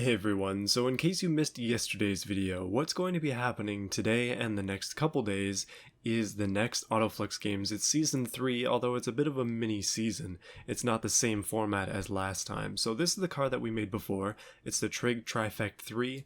Hey everyone, so in case you missed yesterday's video, what's going to be happening today and the next couple days is the next AutoFlux Games. It's Season 3, although it's a bit of a mini season. It's not the same format as last time. So this is the car that we made before. It's the Trig Trifect 3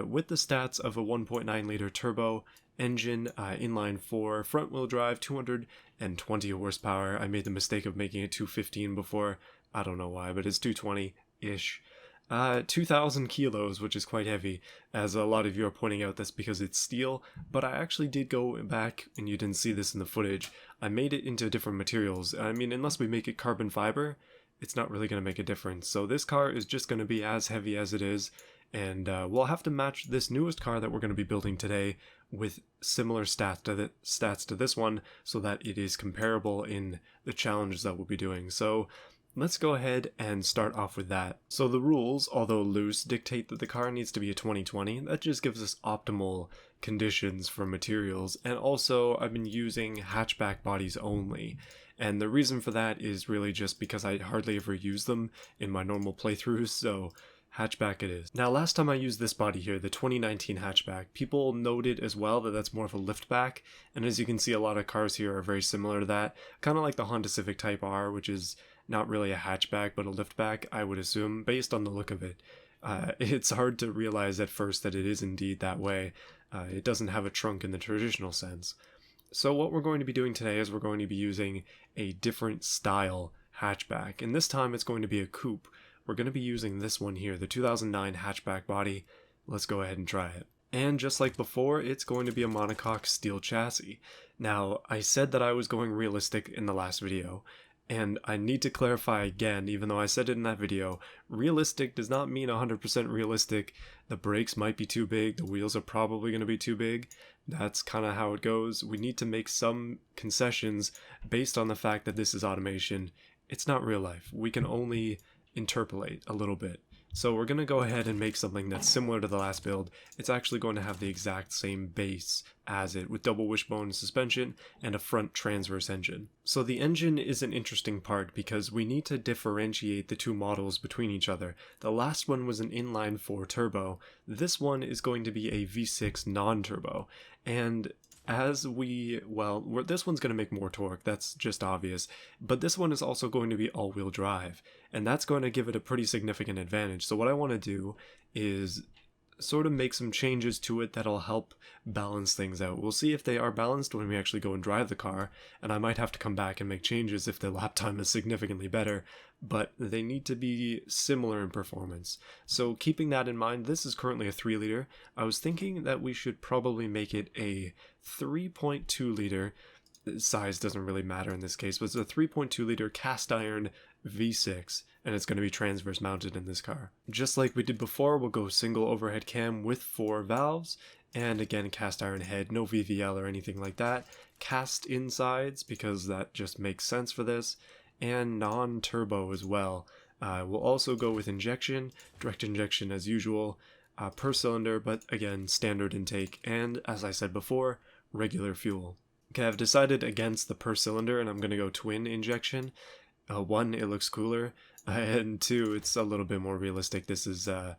with the stats of a 1.9 liter turbo engine, inline 4, front wheel drive, 220 horsepower. I made the mistake of making it 215 before. I don't know why, but it's 220-ish. 2,000 kilos, which is quite heavy, as a lot of you are pointing out that's because it's steel, but I actually did go back, and you didn't see this in the footage, I made it into different materials. I mean, unless we make it carbon fiber, it's not really going to make a difference. So this car is just going to be as heavy as it is, and we'll have to match this newest car that we're going to be building today with similar stats to this one, so that it is comparable in the challenges that we'll be doing. So let's go ahead and start off with that. So the rules, although loose, dictate that the car needs to be a 2020. That just gives us optimal conditions for materials. And also, I've been using hatchback bodies only. And the reason for that is really just because I hardly ever use them in my normal playthroughs, so hatchback it is. Now, last time I used this body here, the 2019 hatchback, people noted as well that that's more of a liftback, and as you can see, a lot of cars here are very similar to that, kind of like the Honda Civic Type R, which is not really a hatchback, but a liftback, I would assume, based on the look of it. It's hard to realize at first that it is indeed that way. It doesn't have a trunk in the traditional sense. So what we're going to be doing today is we're going to be using a different style hatchback, and this time it's going to be a coupe. We're going to be using this one here, the 2009 hatchback body. Let's go ahead and try it. And just like before, it's going to be a monocoque steel chassis. Now, I said that I was going realistic in the last video, and I need to clarify again, even though I said it in that video, realistic does not mean 100% realistic. The brakes might be too big, the wheels are probably going to be too big. That's kind of how it goes. We need to make some concessions based on the fact that this is automation. It's not real life. We can only interpolate a little bit. So we're going to go ahead and make something that's similar to the last build. It's actually going to have the exact same base as it, with double wishbone suspension and a front transverse engine. So the engine is an interesting part because we need to differentiate the two models between each other. The last one was an inline 4 turbo. This one is going to be a V6 non-turbo. And this one's going to make more torque, that's just obvious, but this one is also going to be all-wheel drive, and that's going to give it a pretty significant advantage. So what I want to do is sort of make some changes to it that'll help balance things out. We'll see if they are balanced when we actually go and drive the car, and I might have to come back and make changes if the lap time is significantly better, but they need to be similar in performance. So keeping that in mind, this is currently a 3 liter. I was thinking that we should probably make it a 3.2 liter. Size doesn't really matter in this case, but it's a 3.2 liter cast iron V6, and it's going to be transverse mounted in this car. Just like we did before, we'll go single overhead cam with 4 valves, and again cast iron head, no VVL or anything like that. Cast insides, because that just makes sense for this, and non-turbo as well. We'll also go with injection, direct injection as usual, per cylinder, but again standard intake, and as I said before, regular fuel. Okay, I've decided against the per cylinder, and I'm going to go twin injection. 1, it looks cooler, and 2, it's a little bit more realistic. This is a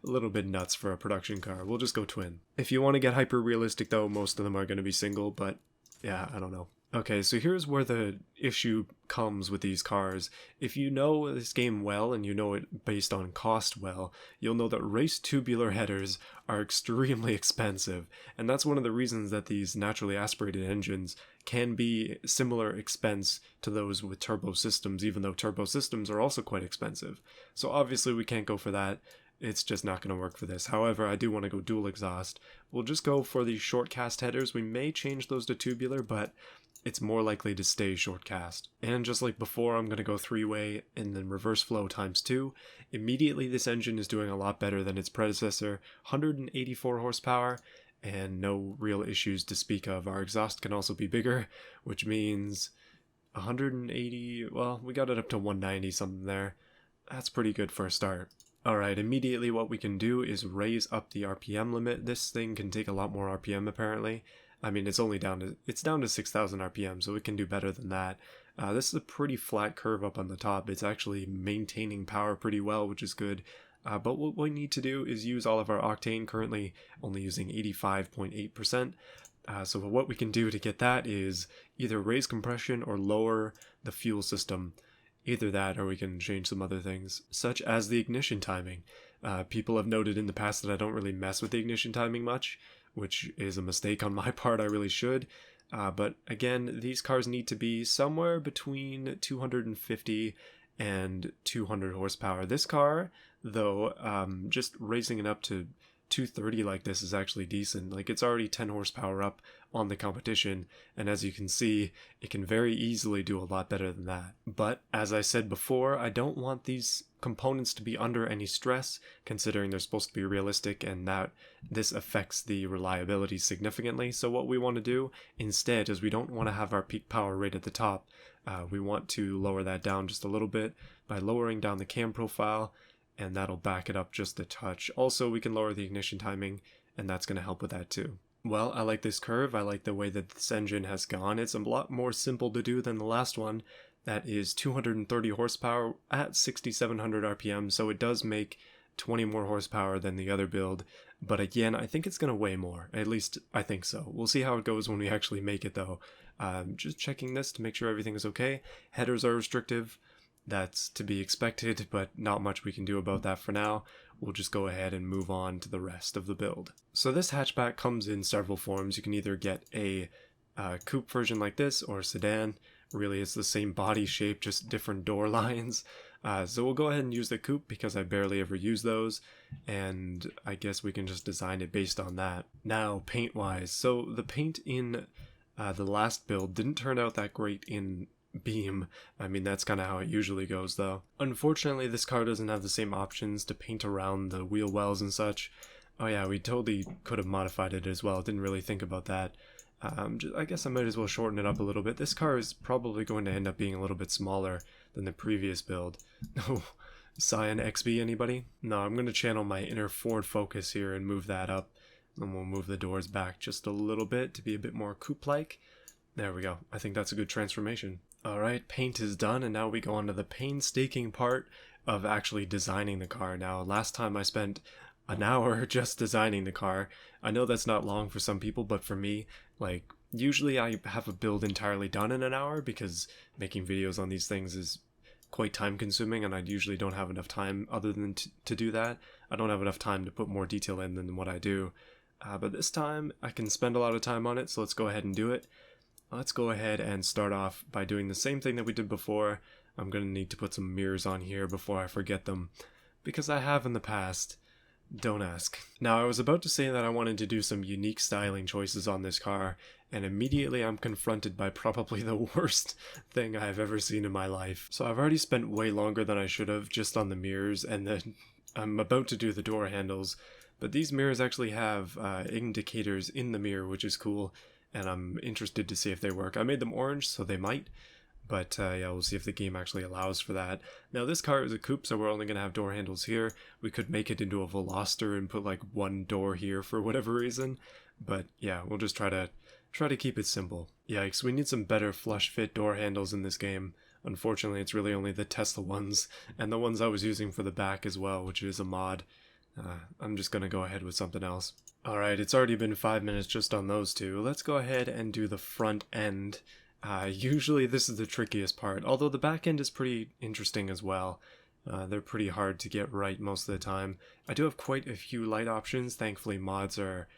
little bit nuts for a production car. We'll just go twin. If you want to get hyper realistic though, most of them are going to be single, but yeah, I don't know. Okay, so here's where the issue comes with these cars. If you know this game well, and you know it based on cost well, you'll know that race tubular headers are extremely expensive, and that's one of the reasons that these naturally aspirated engines can be similar expense to those with turbo systems, even though turbo systems are also quite expensive. So obviously we can't go for that. It's just not going to work for this. However, I do want to go dual exhaust. We'll just go for the short cast headers. We may change those to tubular, but it's more likely to stay short cast. And just like before, I'm going to go 3-way and then reverse flow times 2. Immediately, this engine is doing a lot better than its predecessor. 184 horsepower and no real issues to speak of. Our exhaust can also be bigger, which means 180, well, we got it up to 190 something there. That's pretty good for a start. Alright, immediately what we can do is raise up the RPM limit. This thing can take a lot more RPM apparently. I mean, it's down to 6,000 RPM, so it can do better than that. This is a pretty flat curve up on the top. It's actually maintaining power pretty well, which is good. But what we need to do is use all of our octane, currently only using 85.8%. So what we can do to get that is either raise compression or lower the fuel system. Either that, or we can change some other things, such as the ignition timing. People have noted in the past that I don't really mess with the ignition timing much, which is a mistake on my part. I really should. But again, these cars need to be somewhere between 250 and 200 horsepower. This car, though, just raising it up to 230 like this is actually decent. Like, it's already 10 horsepower up on the competition, and as you can see, it can very easily do a lot better than that. But as I said before, I don't want these components to be under any stress, considering they're supposed to be realistic and that this affects the reliability significantly. So what we want to do instead is we don't want to have our peak power right at the top. We want to lower that down just a little bit by lowering down the cam profile, and that'll back it up just a touch. Also, we can lower the ignition timing, and that's going to help with that too. Well, I like this curve. I like the way that this engine has gone. It's a lot more simple to do than the last one. That is 230 horsepower at 6,700 RPM, so it does make 20 more horsepower than the other build. But again, I think it's going to weigh more. At least, I think so. We'll see how it goes when we actually make it, though. Just checking this to make sure everything is okay. Headers are restrictive. That's to be expected, but not much we can do about that for now. We'll just go ahead and move on to the rest of the build. So this hatchback comes in several forms. You can either get a coupe version like this or a sedan. Really, it's the same body shape, just different door lines. So we'll go ahead and use the coupe because I barely ever use those, and I guess we can just design it based on that. Now, paint-wise, so the paint in the last build didn't turn out that great in Beam. I mean, that's kind of how it usually goes, though. Unfortunately, this car doesn't have the same options to paint around the wheel wells and such. Oh yeah, we totally could have modified it as well. Didn't really think about that. I guess I might as well shorten it up a little bit. This car is probably going to end up being a little bit smaller than the previous build. Oh, Cyan XB, anybody? No, I'm going to channel my inner Ford Focus here and move that up. And we'll move the doors back just a little bit to be a bit more coupe-like. There we go. I think that's a good transformation. Alright, paint is done, and now we go on to the painstaking part of actually designing the car. Now, last time I spent an hour just designing the car. I know that's not long for some people, but for me, like, usually I have a build entirely done in an hour because making videos on these things is quite time consuming, and I usually don't have enough time other than to do that. I don't have enough time to put more detail in than what I do. But this time I can spend a lot of time on it, so let's go ahead and do it. Let's go ahead and start off by doing the same thing that we did before. I'm going to need to put some mirrors on here before I forget them, because I have in the past. Don't ask. Now, I was about to say that I wanted to do some unique styling choices on this car, and immediately I'm confronted by probably the worst thing I've ever seen in my life. So I've already spent way longer than I should have just on the mirrors, and then I'm about to do the door handles, but these mirrors actually have indicators in the mirror, which is cool, and I'm interested to see if they work. I made them orange, so they might, but yeah, we'll see if the game actually allows for that. Now, this car is a coupe, so we're only going to have door handles here. We could make it into a Veloster and put like one door here for whatever reason, but yeah, we'll just try to keep it simple. Yikes, we need some better flush fit door handles in this game. Unfortunately, it's really only the Tesla ones, and the ones I was using for the back as well, which is a mod. I'm just going to go ahead with something else. Alright, it's already been 5 minutes just on those two. Let's go ahead and do the front end. Usually this is the trickiest part, although the back end is pretty interesting as well. They're pretty hard to get right most of the time. I do have quite a few light options. Thankfully, mods are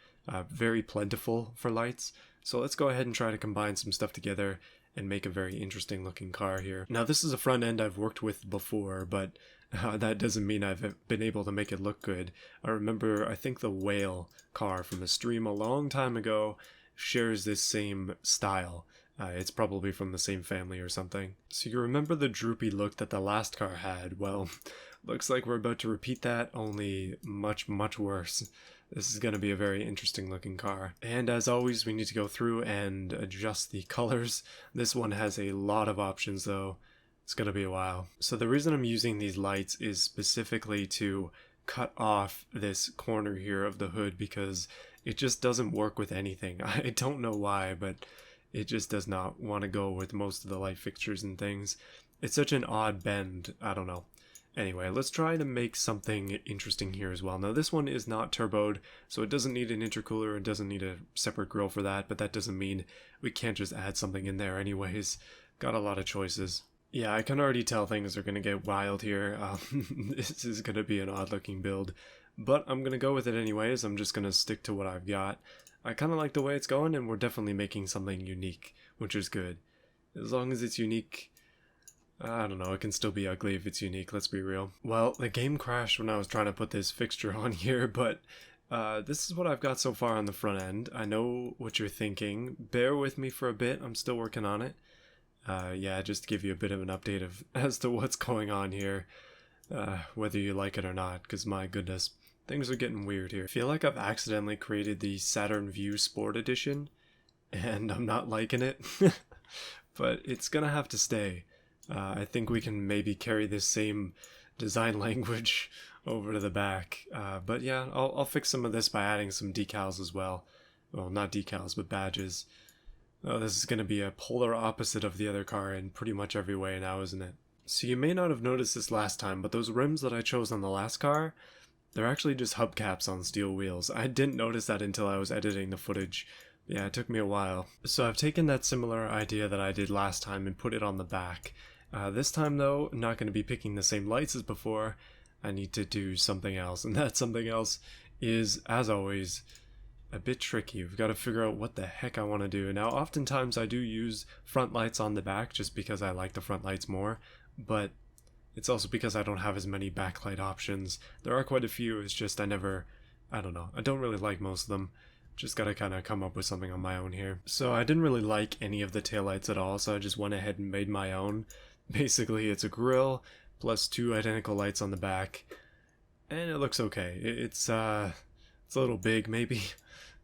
very plentiful for lights. So let's go ahead and try to combine some stuff together and make a very interesting looking car here. Now, this is a front end I've worked with before, but that doesn't mean I've been able to make it look good. I remember, I think the Whale car from a stream a long time ago shares this same style. It's probably from the same family or something. So you remember the droopy look that the last car had? Well, looks like we're about to repeat that, only much, much worse. This is going to be a very interesting looking car. And as always, we need to go through and adjust the colors. This one has a lot of options though. It's going to be a while. So the reason I'm using these lights is specifically to cut off this corner here of the hood because it just doesn't work with anything. I don't know why, but it just does not want to go with most of the light fixtures and things. It's such an odd bend, I don't know. Anyway, let's try to make something interesting here as well. Now this one is not turboed, so it doesn't need an intercooler, it doesn't need a separate grill for that, but that doesn't mean we can't just add something in there anyways. Got a lot of choices. Yeah, I can already tell things are going to get wild here. This is going to be an odd looking build, but I'm going to go with it anyways. I'm just going to stick to what I've got. I kind of like the way it's going, and we're definitely making something unique, which is good. As long as it's unique, I don't know, it can still be ugly if it's unique, let's be real. Well, the game crashed when I was trying to put this fixture on here, but this is what I've got so far on the front end. I know what you're thinking. Bear with me for a bit, I'm still working on it. Yeah, just to give you a bit of an update as to what's going on here, whether you like it or not, because my goodness, things are getting weird here. I feel like I've accidentally created the Saturn Vue Sport Edition, and I'm not liking it, but it's gonna have to stay. I think we can maybe carry this same design language over to the back, but yeah, I'll fix some of this by adding some decals as well. Well, not decals, but badges. Oh, this is going to be a polar opposite of the other car in pretty much every way now, isn't it? So you may not have noticed this last time, but those rims that I chose on the last car, they're actually just hubcaps on steel wheels. I didn't notice that until I was editing the footage. Yeah, it took me a while. So I've taken that similar idea that I did last time and put it on the back. This time though, I'm not going to be picking the same lights as before. I need to do something else, and that something else is, as always, a bit tricky. We've got to figure out what the heck I want to do. Now, oftentimes I do use front lights on the back just because I like the front lights more, but it's also because I don't have as many backlight options. There are quite a few, it's just I don't know, I don't really like most of them. Just gotta kind of come up with something on my own here. So I didn't really like any of the taillights at all, so I just went ahead and made my own. Basically, it's a grille plus 2 identical lights on the back, and it looks okay. It's a little big, maybe.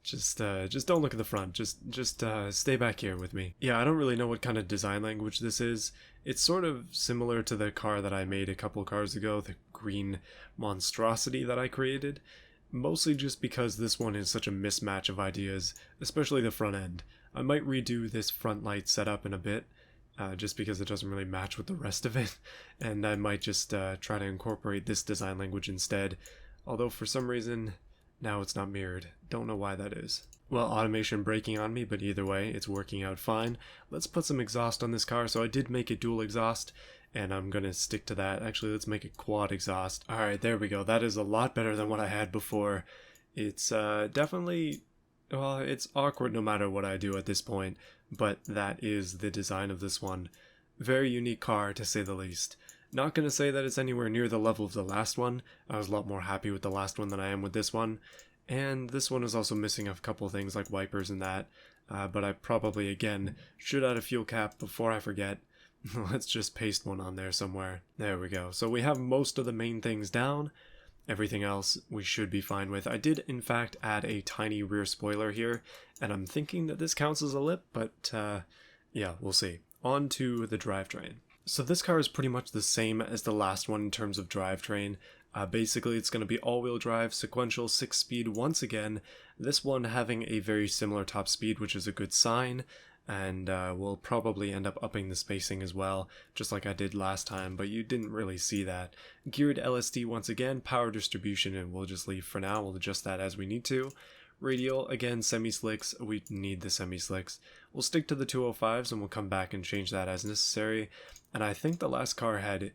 Just don't look at the front. Just stay back here with me. Yeah, I don't really know what kind of design language this is. It's sort of similar to the car that I made a couple cars ago, the green monstrosity that I created. Mostly just because this one is such a mismatch of ideas, especially the front end. I might redo this front light setup in a bit, just because it doesn't really match with the rest of it, and I might just try to incorporate this design language instead, although for some reason now it's not mirrored. Don't know why that is. Well, automation braking on me, but either way, it's working out fine. Let's put some exhaust on this car. So I did make it dual exhaust, and I'm gonna stick to that. Actually, let's make it quad exhaust. Alright, there we go. That is a lot better than what I had before. It's definitely, well, it's awkward no matter what I do at this point, but that is the design of this one. Very unique car, to say the least. Not gonna say that it's anywhere near the level of the last one. I was a lot more happy with the last one than I am with this one. And this one is also missing a couple things like wipers and that. But I probably, again, should add a fuel cap before I forget. Let's just paste one on there somewhere. There we go. So we have most of the main things down. Everything else we should be fine with. I did, in fact, add a tiny rear spoiler here. And I'm thinking that this counts as a lip, but yeah, we'll see. On to the drivetrain. So this car is pretty much the same as the last one in terms of drivetrain. Basically, it's going to be all-wheel drive, sequential 6-speed once again, this one having a very similar top speed, which is a good sign, and we'll probably end up upping the spacing as well, just like I did last time, but you didn't really see that. Geared LSD once again, power distribution, and we'll just leave for now, we'll adjust that as we need to. Radial, again, semi-slicks, we need the semi-slicks. We'll stick to the 205s and we'll come back and change that as necessary. And I think the last car had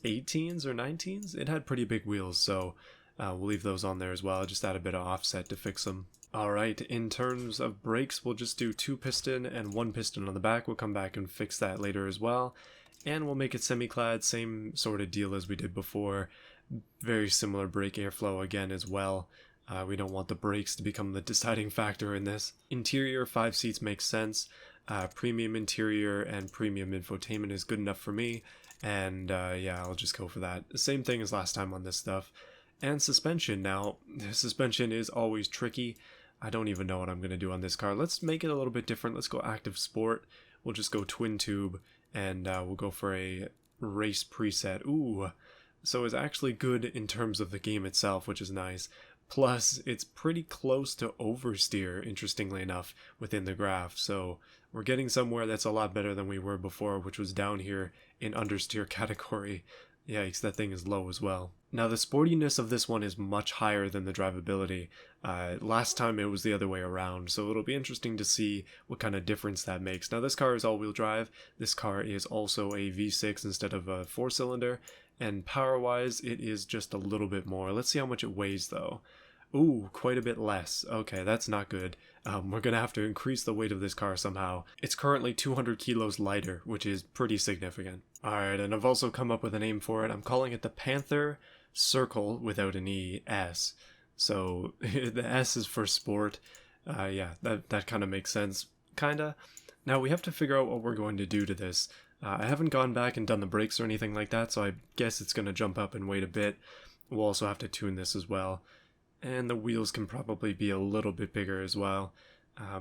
18s or 19s? It had pretty big wheels, so we'll leave those on there as well, just add a bit of offset to fix them. Alright, in terms of brakes, we'll just do 2 piston and 1 piston on the back. We'll come back and fix that later as well. And we'll make it semi-clad, same sort of deal as we did before. Very similar brake airflow again as well. We don't want the brakes to become the deciding factor in this. Interior, 5 seats makes sense. Premium interior and premium infotainment is good enough for me. And yeah, I'll just go for that. Same thing as last time on this stuff. And suspension. Now, suspension is always tricky. I don't even know what I'm going to do on this car. Let's make it a little bit different. Let's go active sport. We'll just go twin tube. And we'll go for a race preset. Ooh. So it's actually good in terms of the game itself, which is nice. Plus, it's pretty close to oversteer, interestingly enough, within the graph. So we're getting somewhere that's a lot better than we were before, which was down here in understeer category. Yikes, that thing is low as well. Now the sportiness of this one is much higher than the drivability. Last time it was the other way around, so it'll be interesting to see what kind of difference that makes. Now this car is all-wheel drive. This car is also a V6 instead of a 4-cylinder, and power-wise it is just a little bit more. Let's see how much it weighs though. Ooh, quite a bit less. Okay, that's not good. We're gonna have to increase the weight of this car somehow. It's currently 200 kilos lighter, which is pretty significant. Alright, and I've also come up with a name for it. I'm calling it the Panther Circle without an E, S. So the S is for sport. Yeah, that kind of makes sense. Kinda. Now we have to figure out what we're going to do to this. I haven't gone back and done the brakes or anything like that, so I guess it's going to jump up in weight a bit. We'll also have to tune this as well. And the wheels can probably be a little bit bigger as well.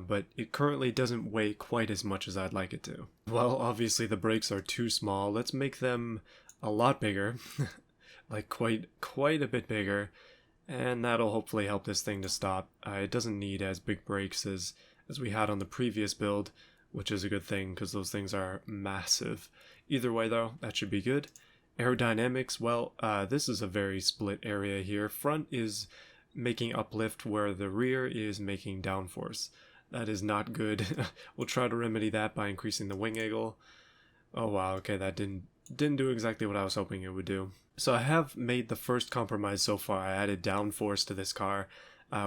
But it currently doesn't weigh quite as much as I'd like it to. Well, obviously the brakes are too small. Let's make them a lot bigger. Like quite a bit bigger. And that'll hopefully help this thing to stop. It doesn't need as big brakes as we had on the previous build, which is a good thing because those things are massive. Either way though, that should be good. Aerodynamics, well, this is a very split area here. Front is making uplift where the rear is making downforce. That is not good. We'll try to remedy that by increasing the wing angle. Oh wow, okay, that didn't do exactly what I was hoping it would do. So I have made the first compromise so far. I added downforce to this car,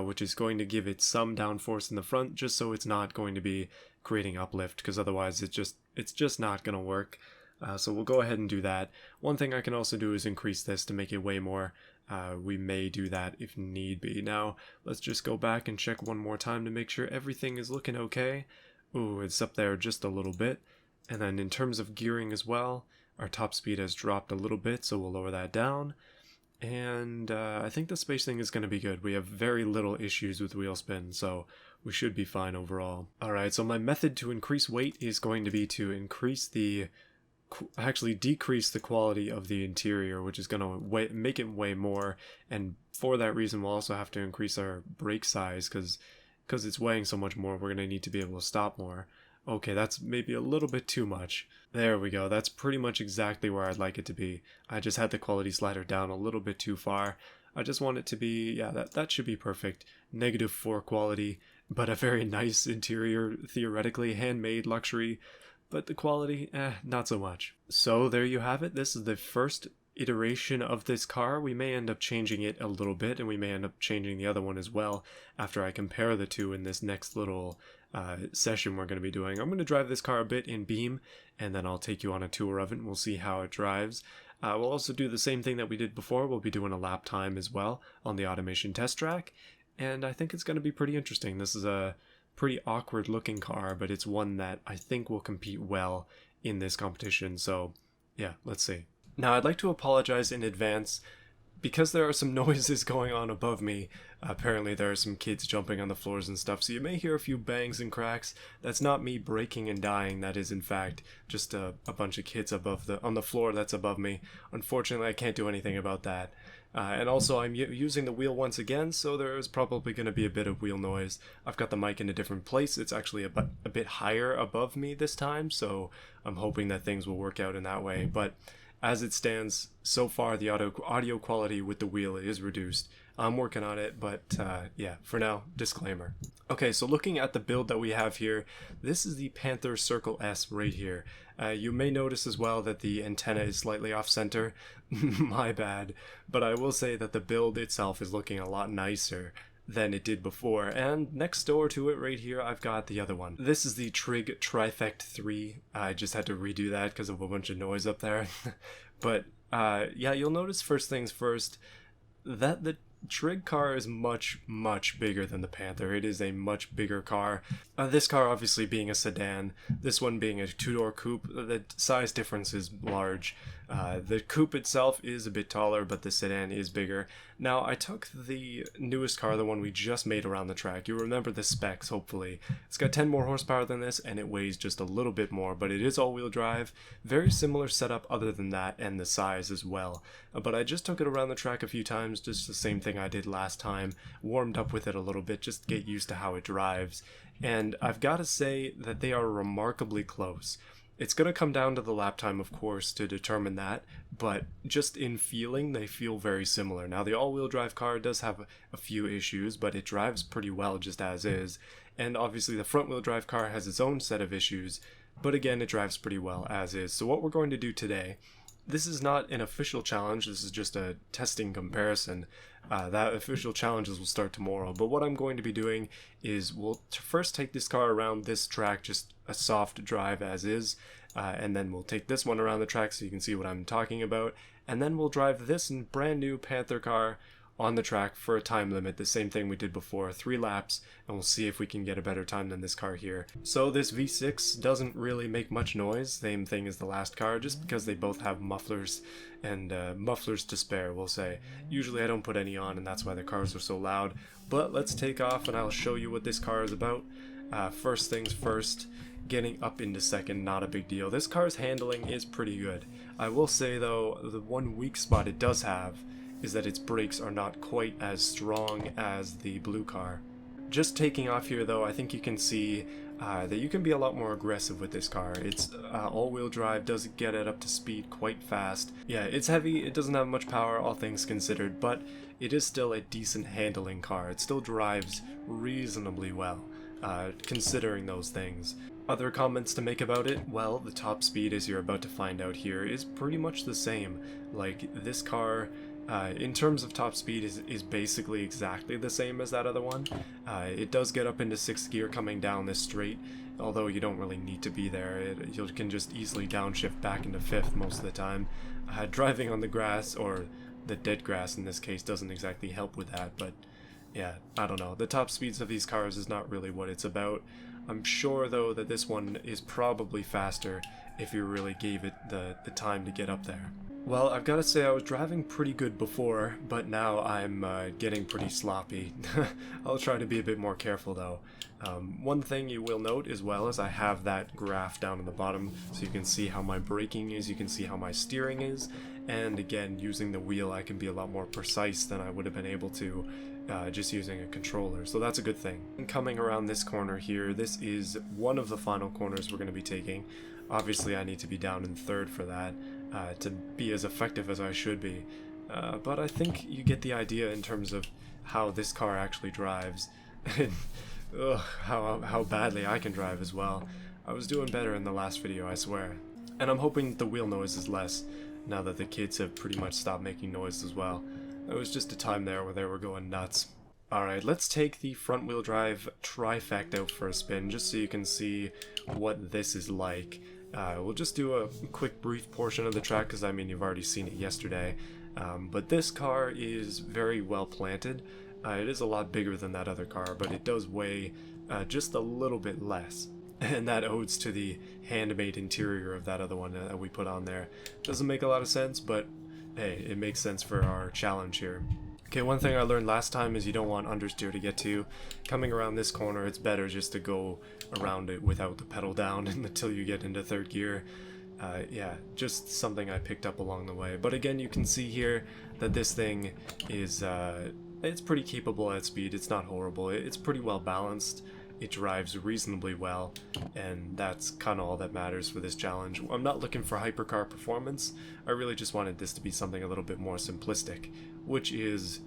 which is going to give it some downforce in the front, just so it's not going to be creating uplift, because otherwise it's just not going to work. So we'll go ahead and do that. One thing I can also do is increase this to make it weigh more. We may do that if need be. Now, let's just go back and check one more time to make sure everything is looking okay. Ooh, it's up there just a little bit. And then in terms of gearing as well, our top speed has dropped a little bit, so we'll lower that down. And I think the spacing is going to be good. We have very little issues with wheel spin, so we should be fine overall. Alright, so my method to increase weight is going to be to decrease the quality of the interior, which is going to make it weigh more, and for that reason we'll also have to increase our brake size because it's weighing so much more. We're going to need to be able to stop more. Okay, that's maybe a little bit too much. There we go. That's pretty much exactly where I'd like it to be. I just had the quality slider down a little bit too far. I just want it to be, yeah, that should be perfect. -4 quality, but a very nice interior, theoretically handmade luxury. But the quality, not so much. So there you have it. This is the first iteration of this car. We may end up changing it a little bit, and we may end up changing the other one as well after I compare the two in this next little session we're going to be doing. I'm going to drive this car a bit in Beam, and then I'll take you on a tour of it, and we'll see how it drives. We'll also do the same thing that we did before. We'll be doing a lap time as well on the automation test track, and I think it's going to be pretty interesting. This is a pretty awkward looking car, but it's one that I think will compete well in this competition, so yeah, let's see. Now I'd like to apologize in advance because there are some noises going on above me. Apparently there are some kids jumping on the floors and stuff, so you may hear a few bangs and cracks. That's not me breaking and dying. That is in fact just a bunch of kids on the floor that's above me. Unfortunately I can't do anything about that. And also I'm using the wheel once again, so there is probably going to be a bit of wheel noise. I've got the mic in a different place. It's actually a bit higher above me this time, so I'm hoping that things will work out in that way. But as it stands, so far the audio quality with the wheel is reduced. I'm working on it, but yeah, for now, disclaimer. Okay, so looking at the build that we have here, this is the Panther Circle S right here. You may notice as well that the antenna is slightly off center. My bad. But I will say that the build itself is looking a lot nicer than it did before. And next door to it right here, I've got the other one. This is the Trig Trifect 3. I just had to redo that because of a bunch of noise up there. But yeah, you'll notice first things first that the Trig car is much bigger than the Panther. It is a much bigger car. This car obviously being a sedan, this one being a two-door coupe, the size difference is large. The coupe itself is a bit taller, but the sedan is bigger. Now, I took the newest car, the one we just made around the track. You remember the specs, hopefully. It's got 10 more horsepower than this, and it weighs just a little bit more, but it is all-wheel drive. Very similar setup other than that, and the size as well. But I just took it around the track a few times, just the same thing I did last time. Warmed up with it a little bit, just to get used to how it drives. And I've got to say that they are remarkably close. It's going to come down to the lap time, of course, to determine that, but just in feeling, they feel very similar. Now, the all-wheel drive car does have a few issues, but it drives pretty well just as is, and obviously the front-wheel drive car has its own set of issues, but again, it drives pretty well as is. So what we're going to do today, this is not an official challenge, this is just a testing comparison. That official challenges will start tomorrow, but what I'm going to be doing is we'll first take this car around this track, just a soft drive as is, and then we'll take this one around the track so you can see what I'm talking about, and then we'll drive this brand new Panther car on the track for a time limit, the same thing we did before, 3 laps, and we'll see if we can get a better time than this car here. So this V6 doesn't really make much noise, same thing as the last car, just because they both have mufflers, and mufflers to spare, we'll say. Usually I don't put any on, and that's why the cars are so loud, but let's take off and I'll show you what this car is about. First things first, getting up into second, not a big deal. This car's handling is pretty good. I will say though, the one weak spot it does have is that its brakes are not quite as strong as the blue car. Just taking off here though, I think you can see that you can be a lot more aggressive with this car. It's all-wheel drive, does get it up to speed quite fast. Yeah, it's heavy, it doesn't have much power, all things considered, but it is still a decent handling car. It still drives reasonably well, considering those things. Other comments to make about it? Well, the top speed, as you're about to find out here, is pretty much the same. Like, this car, in terms of top speed, is basically exactly the same as that other one. It does get up into 6th gear coming down this straight, although you don't really need to be there. You can just easily downshift back into 5th most of the time. Driving on the grass, or the dead grass in this case, doesn't exactly help with that, but yeah, I don't know. The top speeds of these cars is not really what it's about. I'm sure though that this one is probably faster if you really gave it the time to get up there. Well, I've got to say I was driving pretty good before, but now I'm getting pretty sloppy. I'll try to be a bit more careful though. One thing you will note as well is I have that graph down in the bottom, so you can see how my braking is, you can see how my steering is, and again, using the wheel I can be a lot more precise than I would have been able to just using a controller, so that's a good thing. And coming around this corner here, this is one of the final corners we're going to be taking. Obviously I need to be down in 3rd for that, to be as effective as I should be, but I think you get the idea in terms of how this car actually drives, and how badly I can drive as well. I was doing better in the last video, I swear. And I'm hoping the wheel noise is less, now that the kids have pretty much stopped making noise as well. There was just a time there where they were going nuts. Alright, let's take the front wheel drive trifecta out for a spin, just so you can see what this is like. We'll just do a quick brief portion of the track, because I mean you've already seen it yesterday, but this car is very well planted. It is a lot bigger than that other car, but it does weigh just a little bit less, and that owes to the handmade interior of that other one that we put on there. Doesn't make a lot of sense, but hey, it makes sense for our challenge here. Okay, one thing I learned last time is you don't want understeer to get to. Coming around this corner, it's better just to go around it without the pedal down until you get into 3rd gear. Yeah, just something I picked up along the way. But again, you can see here that this thing is, it's pretty capable at speed. It's not horrible. It's pretty well balanced. It drives reasonably well, and that's kind of all that matters for this challenge. I'm not looking for hypercar performance. I really just wanted this to be something a little bit more simplistic, which is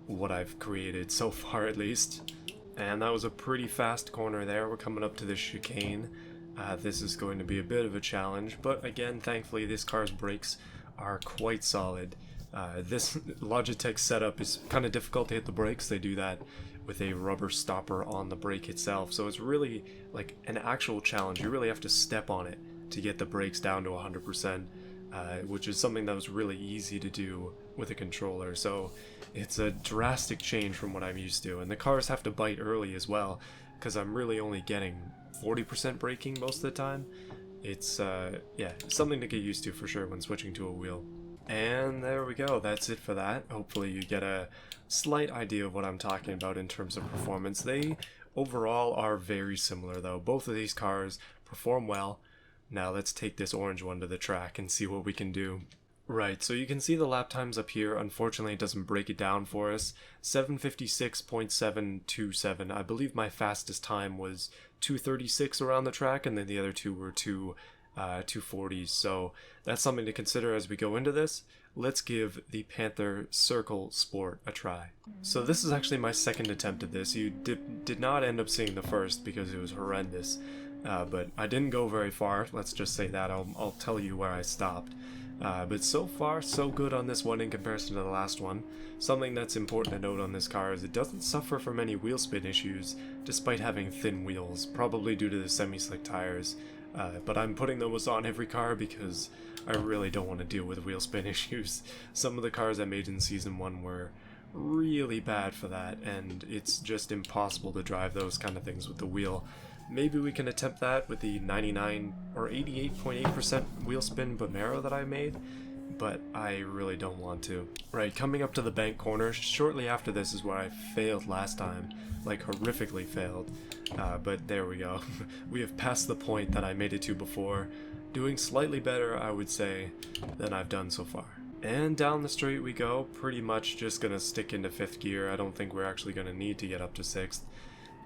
what I've created so far at least. And that was a pretty fast corner there. We're coming up to the chicane. This is going to be a bit of a challenge, but again, thankfully this car's brakes are quite solid. This Logitech setup is kind of difficult to hit the brakes. They do that with a rubber stopper on the brake itself, so it's really like an actual challenge. You really have to step on it to get the brakes down to 100%, which is something that was really easy to do with a controller, so it's a drastic change from what I'm used to. And the cars have to bite early as well, because I'm really only getting 40% braking most of the time. It's yeah, something to get used to for sure when switching to a wheel. And there we go, that's it for that. Hopefully you get a slight idea of what I'm talking about in terms of performance. They overall are very similar though. Both of these cars perform well. Now let's take this orange one to the track and see what we can do. Right, so you can see the lap times up here. Unfortunately, it doesn't break it down for us. 7:56.727. I believe my fastest time was 2:36 around the track, and then the other two were 240s. So that's something to consider as we go into this. Let's give the Panther Circle Sport a try. So this is actually my second attempt at this. You did not end up seeing the first because it was horrendous. But I didn't go very far, let's just say that. I'll tell you where I stopped. But so far, so good on this one in comparison to the last one. Something that's important to note on this car is it doesn't suffer from any wheel spin issues, despite having thin wheels, probably due to the semi-slick tires. But I'm putting those on every car because I really don't want to deal with wheel spin issues. Some of the cars I made in Season 1 were really bad for that, and it's just impossible to drive those kind of things with the wheel. Maybe we can attempt that with the 99 or 88.8% wheel spin Bomero that I made, but I really don't want to. Right, coming up to the bank corner, shortly after this is where I failed last time, like horrifically failed, but there we go. We have passed the point that I made it to before, doing slightly better, I would say, than I've done so far. And down the straight we go, pretty much just gonna stick into 5th gear. I don't think we're actually gonna need to get up to 6th.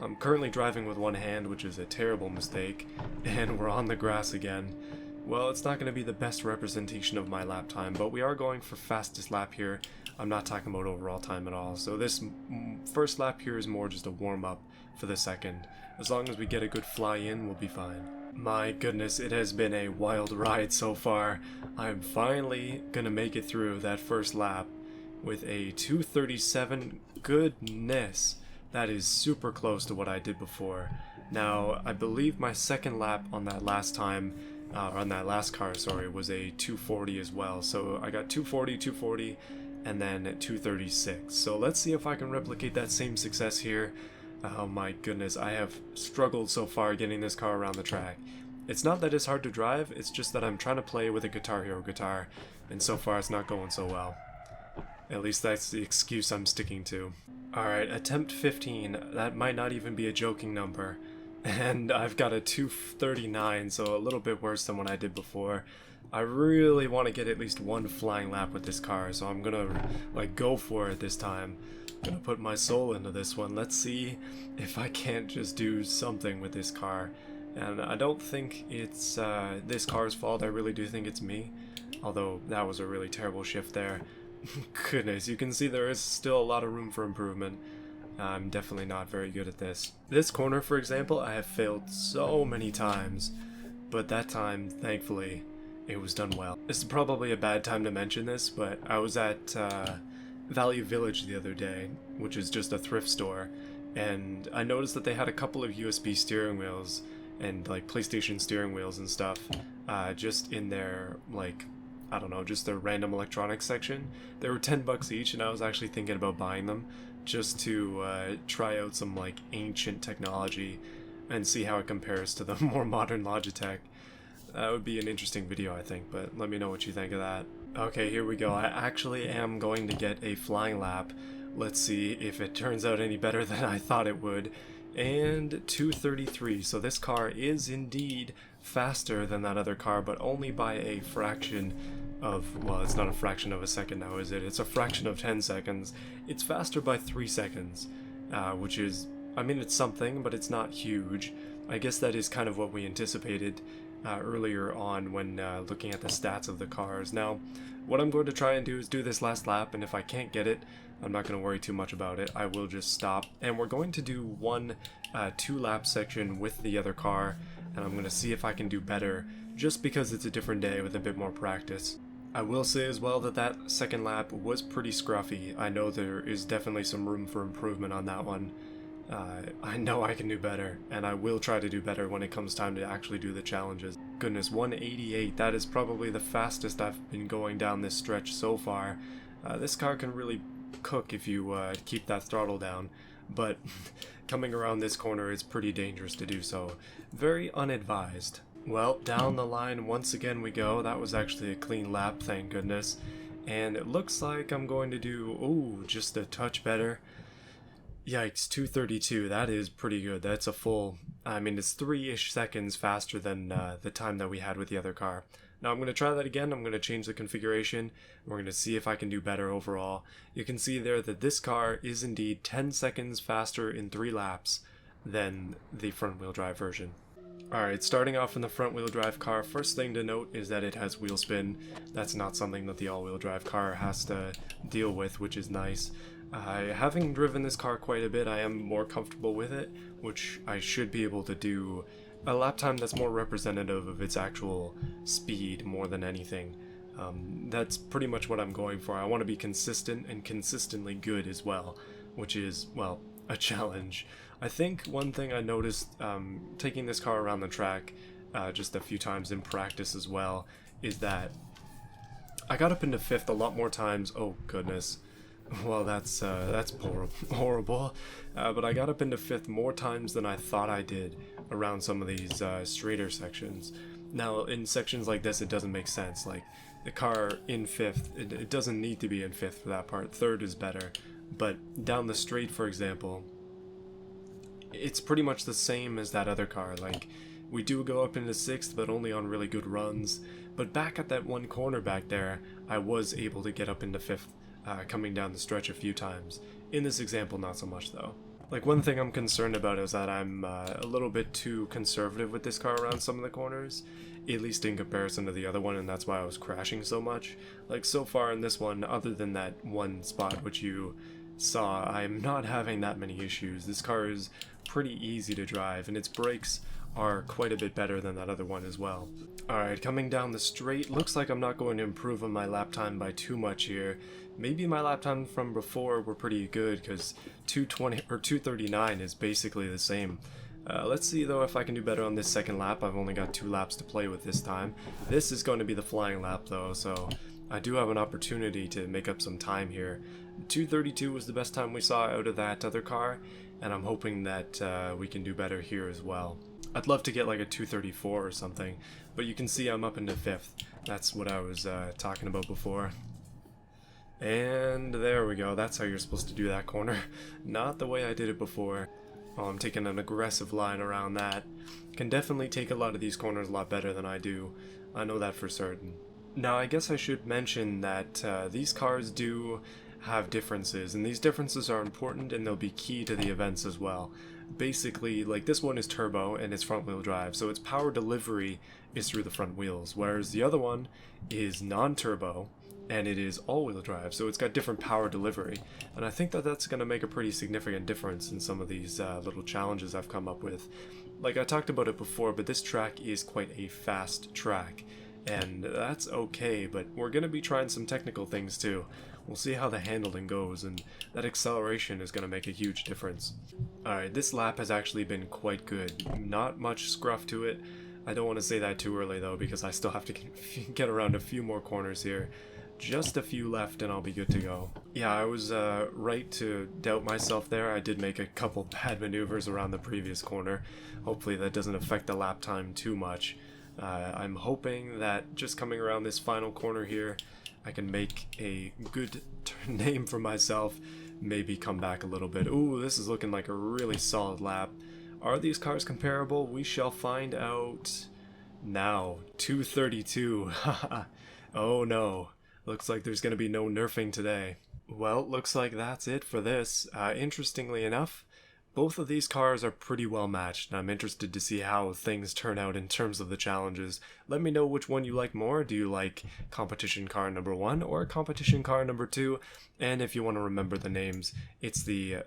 I'm currently driving with one hand, which is a terrible mistake, and we're on the grass again. Well, it's not going to be the best representation of my lap time, but we are going for fastest lap here. I'm not talking about overall time at all, so this first lap here is more just a warm-up for the second. As long as we get a good fly in, we'll be fine. My goodness, it has been a wild ride so far. I'm finally going to make it through that first lap with a 2:37. Goodness. That is super close to what I did before. Now, I believe my second lap on that last time, on that last car, sorry, was a 240 as well. So I got 240, 240, and then 236. So let's see if I can replicate that same success here. Oh my goodness, I have struggled so far getting this car around the track. It's not that it's hard to drive, it's just that I'm trying to play with a Guitar Hero guitar, and so far it's not going so well. At least that's the excuse I'm sticking to. Alright, attempt 15. That might not even be a joking number. And I've got a 239, so a little bit worse than what I did before. I really want to get at least one flying lap with this car, so I'm gonna go for it this time. I'm gonna put my soul into this one. Let's see if I can't just do something with this car. And I don't think it's this car's fault, I really do think it's me. Although that was a really terrible shift there. Goodness, you can see there is still a lot of room for improvement. I'm definitely not very good at this. This corner, for example, I have failed so many times, but that time, thankfully, it was done well. This is probably a bad time to mention this, but I was at Value Village the other day, which is just a thrift store, and I noticed that they had a couple of USB steering wheels and PlayStation steering wheels and stuff just in their I don't know, just their random electronics section. They were $10 each, and I was actually thinking about buying them just to try out some ancient technology and see how it compares to the more modern Logitech. That would be an interesting video, I think, but let me know what you think of that. Okay, here we go. I actually am going to get a flying lap. Let's see if it turns out any better than I thought it would. And 233, so this car is indeed faster than that other car, but only by a fraction of, well, it's not a fraction of a second now, is it? It's a fraction of 10 seconds. It's faster by 3 seconds, which is, I mean, it's something, but it's not huge. I guess that is kind of what we anticipated earlier on when looking at the stats of the cars. Now, what I'm going to try and do is do this last lap, and if I can't get it, I'm not going to worry too much about it. I will just stop, and we're going to do one 2-lap section with the other car, and I'm going to see if I can do better, just because it's a different day with a bit more practice. I will say as well that that second lap was pretty scruffy. I know there is definitely some room for improvement on that one. I know I can do better, and I will try to do better when it comes time to actually do the challenges. Goodness, 188, that is probably the fastest I've been going down this stretch so far. This car can really cook if you keep that throttle down, but coming around this corner is pretty dangerous to do so. Very unadvised. Well, down the line once again we go. That was actually a clean lap, thank goodness. And it looks like I'm going to do, ooh, just a touch better. Yikes, 232, that is pretty good. That's a full, I mean, it's 3-ish seconds faster than the time that we had with the other car. Now I'm going to try that again. I'm going to change the configuration. We're going to see if I can do better overall. You can see there that this car is indeed 10 seconds faster in 3 laps than the front wheel drive version. Alright, starting off in the front wheel drive car, first thing to note is that it has wheel spin. That's not something that the all-wheel drive car has to deal with, which is nice. Having driven this car quite a bit, I am more comfortable with it, which I should be able to do a lap time that's more representative of its actual speed more than anything. That's pretty much what I'm going for. I want to be consistent and consistently good as well, which is, well, a challenge. I think one thing I noticed taking this car around the track just a few times in practice as well is that I got up into 5th a lot more times. Oh goodness, well that's horrible. But I got up into 5th more times than I thought I did around some of these straighter sections. Now in sections like this it doesn't make sense. Like the car in 5th, it doesn't need to be in 5th for that part. 3rd is better. But down the straight, for example, it's pretty much the same as that other car. Like, we do go up into 6th, but only on really good runs. But back at that one corner back there, I was able to get up into 5th, coming down the stretch a few times. In this example, not so much though. Like, one thing I'm concerned about is that I'm a little bit too conservative with this car around some of the corners, at least in comparison to the other one, and that's why I was crashing so much. Like, so far in this one, other than that one spot which you saw, I'm not having that many issues. This car is pretty easy to drive, and its brakes are quite a bit better than that other one as well. Alright, coming down the straight, looks like I'm not going to improve on my lap time by too much here. Maybe my lap time from before were pretty good, because 220 or 239 is basically the same. Let's see though if I can do better on this second lap. I've only got 2 laps to play with this time. This is going to be the flying lap though, so I do have an opportunity to make up some time here. 232 was the best time we saw out of that other car, and I'm hoping that we can do better here as well. I'd love to get like a 234 or something, but you can see I'm up into 5th. That's what I was talking about before. And there we go, that's how you're supposed to do that corner. Not the way I did it before. Oh, I'm taking an aggressive line around that. Can definitely take a lot of these corners a lot better than I do. I know that for certain. Now, I guess I should mention that these cars do have differences, and these differences are important and they'll be key to the events as well. Basically, like this one is turbo and it's front wheel drive, so its power delivery is through the front wheels, whereas the other one is non-turbo and it is all-wheel drive, so it's got different power delivery. And I think that that's going to make a pretty significant difference in some of these little challenges I've come up with. Like I talked about it before, but this track is quite a fast track, and that's okay, but we're going to be trying some technical things too. We'll see how the handling goes, and that acceleration is going to make a huge difference. Alright, this lap has actually been quite good. Not much scruff to it. I don't want to say that too early though, because I still have to get around a few more corners here. Just a few left and I'll be good to go. Yeah, I was right to doubt myself there. I did make a couple bad maneuvers around the previous corner. Hopefully that doesn't affect the lap time too much. I'm hoping that just coming around this final corner here, I can make a good name for myself, maybe come back a little bit. Ooh, this is looking like a really solid lap. Are these cars comparable? We shall find out now. 232. Oh no. Looks like there's going to be no nerfing today. Well, looks like that's it for this. Interestingly enough, both of these cars are pretty well matched, and I'm interested to see how things turn out in terms of the challenges. Let me know which one you like more. Do you like competition car number 1 or competition car number 2? And if you want to remember the names, it's the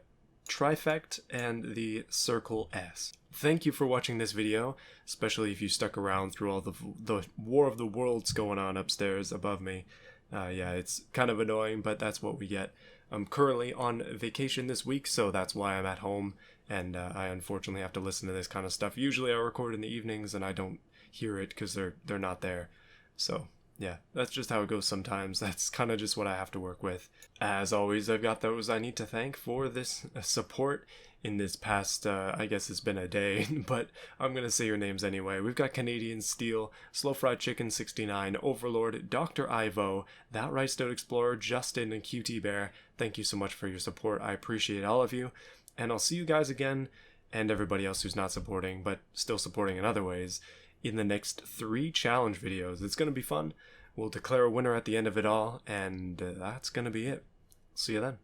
Trifect and the Circle S. Thank you for watching this video, especially if you stuck around through all the War of the Worlds going on upstairs above me. Yeah, it's kind of annoying, but that's what we get. I'm currently on vacation this week, so that's why I'm at home, and I unfortunately have to listen to this kind of stuff. Usually I record in the evenings and I don't hear it because they're not there. So yeah, that's just how it goes sometimes. That's kind of just what I have to work with. As always, I've got those I need to thank for this support in this past, I guess it's been a day, but I'm going to say your names anyway. We've got Canadian Steel, Slow Fried Chicken 69, Overlord, Dr. Ivo, That Riced Out Explorer, Justin, and QT Bear. Thank you so much for your support. I appreciate all of you, and I'll see you guys again, and everybody else who's not supporting, but still supporting in other ways, in the next 3 challenge videos. It's going to be fun. We'll declare a winner at the end of it all, and that's going to be it. See you then.